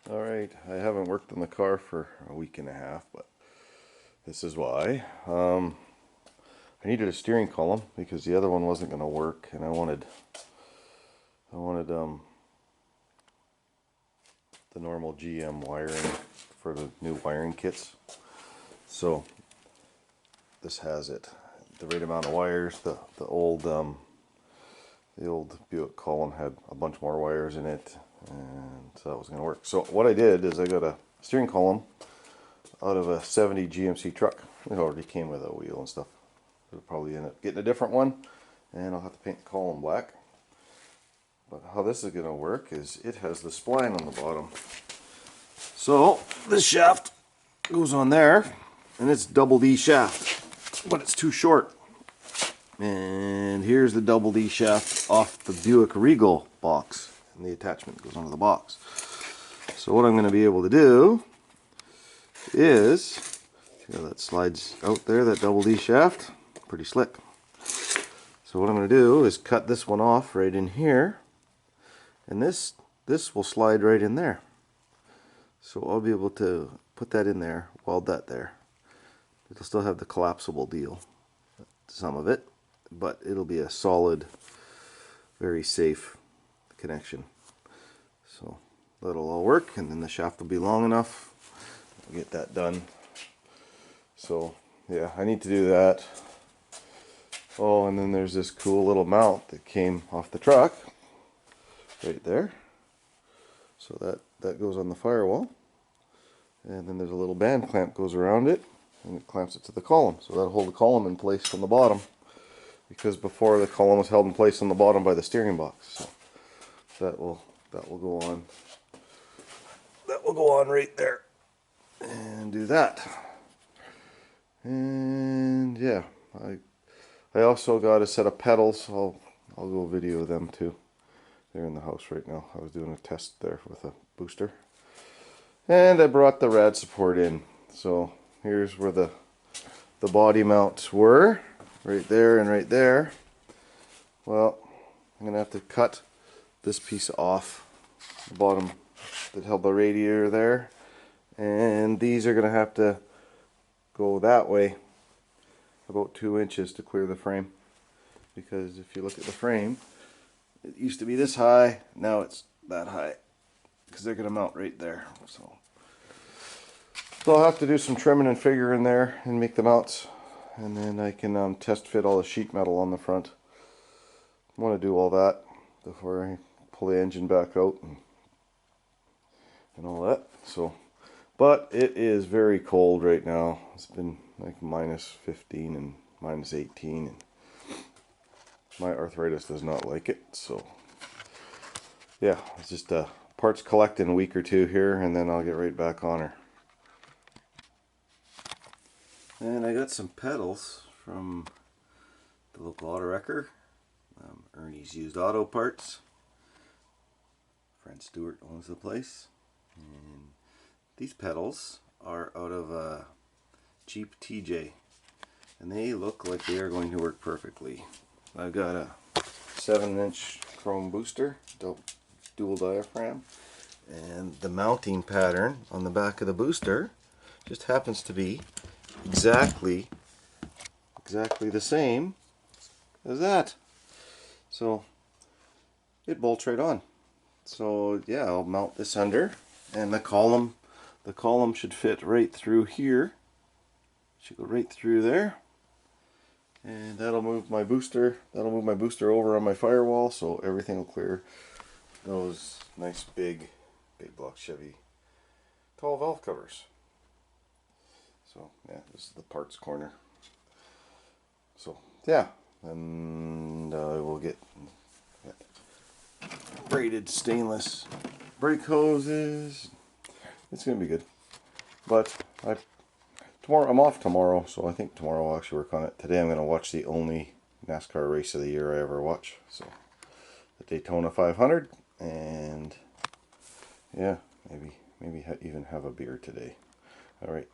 Alright, I haven't worked on the car for a week and a half, but this is why. I needed a steering column because the other one wasn't going to work, and I wanted the normal GM wiring for the new wiring kits. So this has it, the right amount of wires. The old Buick column had a bunch more wires in it, and so that was going to work. So what I did is I got a steering column out of a 70 GMC truck. It already came with a wheel and stuff. I'll probably end up getting a different one, and I'll have to paint the column black. But how this is going to work is it has the spline on the bottom. So this shaft goes on there, and it's double D shaft, but it's too short. And here's the double D shaft off the Buick Regal box, and the attachment goes onto the box. So what I'm going to be able to do is, see how that slides out there, that double D shaft, pretty slick. So what I'm going to do is cut this one off right in here, and this will slide right in there. So I'll be able to put that in there, weld that there. It'll still have the collapsible deal, some of it, but it'll be a solid, very safe connection. So that'll all work, and then the shaft will be long enough. I'll get that done. So yeah, I need to do that. Oh, and then there's this cool little mount that came off the truck right there. So that goes on the firewall, and then there's a little band clamp goes around it, and it clamps it to the column. So that'll hold the column in place from the bottom, because before the column was held in place on the bottom by the steering box. So that will go on. That will go on right there, and do that. And yeah, I also got a set of pedals. I'll go video them too. They're in the house right now. I was doing a test there with a booster. And I brought the rad support in. So here's where the body mounts were. Right there and right there. Well, I'm going to have to cut this piece off the bottom that held the radiator there. And these are going to have to go that way about 2 inches to clear the frame. Because if you look at the frame, it used to be this high, now it's that high, because they're going to mount right there. So I'll have to do some trimming and figuring there and make the mounts, and then I can test fit all the sheet metal on the front. I want to do all that before I pull the engine back out and all that. So, but it is very cold right now. It's been like minus 15 and minus 18, and my arthritis does not like it. So yeah, it's just parts collect in a week or two here, and then I'll get right back on her. And I got some pedals from the local auto wrecker, Ernie's Used Auto Parts. Friend Stuart owns the place, and these pedals are out of a Jeep TJ, and they look like they are going to work perfectly. I've got a 7-inch chrome booster, dual diaphragm, and the mounting pattern on the back of the booster just happens to be exactly the same as that. So it bolts right on. So yeah, I'll mount this under, and the column should fit right through here. Should go right through there. And that'll move my booster over on my firewall, so everything will clear those nice big block Chevy tall valve covers. So yeah, this is the parts corner. So yeah, and I will get braided stainless brake hoses. It's gonna be good. But I'm off tomorrow, so I think tomorrow I'll actually work on it. Today I'm going to watch the only NASCAR race of the year I ever watch. So the Daytona 500, and yeah, maybe even have a beer today. All right.